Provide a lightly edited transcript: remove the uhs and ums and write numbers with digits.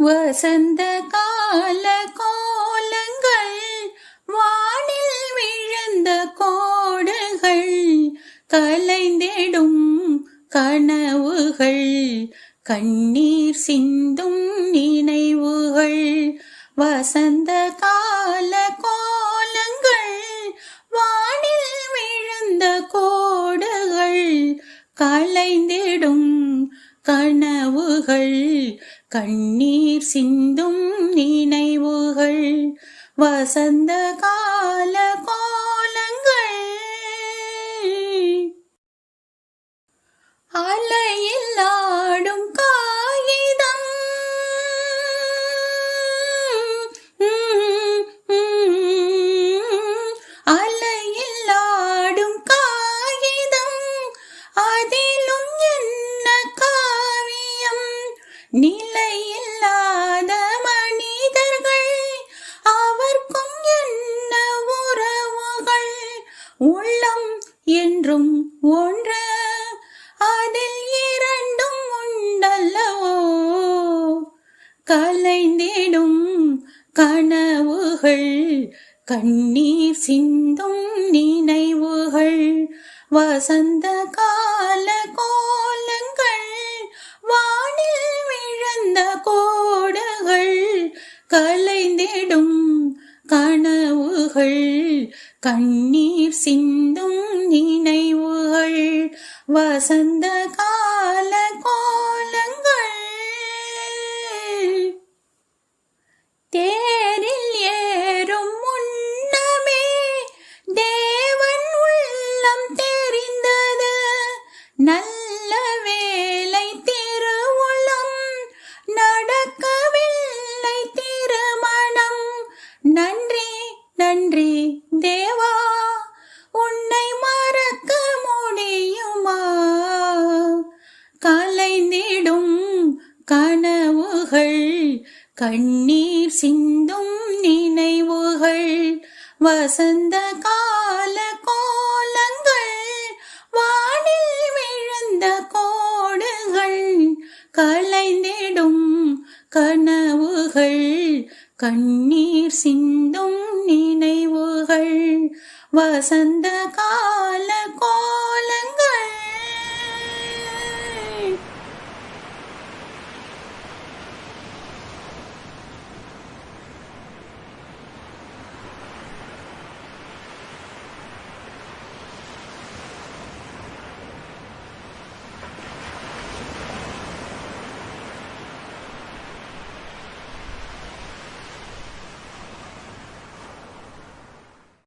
வசந்த கால கோலங்கள் வானில் விழுந்த கோடுகள் கலைந்திடும் கனவுகள் கண்ணீர் சிந்தும் நினைவுகள். வசந்த கால கோலங்கள் வானில் விழுந்த கோடுகள் கலைந்திடும் கனவுகள் கண்ணீர் சிந்தும் நினைவுகள். வசந்த கால கோலங்கள் அலையில் ஆடும் காகிதம் அலையில் ஆடும் காகிதம் அதிலும் என்ன காவியம். நிலையில்லாத மனிதர்கள் அவர்க்கும் என்ன உறவுகள். உள்ளம் என்றும் ஒன்று அதில் இரண்டும் உண்டல்லவோ. கலைந்திடும் கனவுகள் கண்ணீர் சிந்தும் நினைவுகள். வசந்த கால கோலங்கள் வானில் விழுந்த கோடுகள் கலைந்திடும் கனவுகள் கண்ணீர் சிந்தும் நினைவுகள். வசந்த கால கோலங்கள் தேரில் ஏறும் முன்னமே தேவன் உள்ளம் தெரிந்தது. நல்ல வேலை திருவுளம் நடக்கவில்லை திருமணம். நன்றி நன்றி தேவா, உன்னை மறக்க முடியுமா. கலைந்திடும் கனவுகள் கண்ணீர் சிந்தும் நினைவுகள். வசந்த கால கோலங்கள் வானில் விழுந்த கோடுகள் கலைந்திடும் கனவுகள் கண்ணீர் சிந்தும் நினைவுகள். வசந்த கால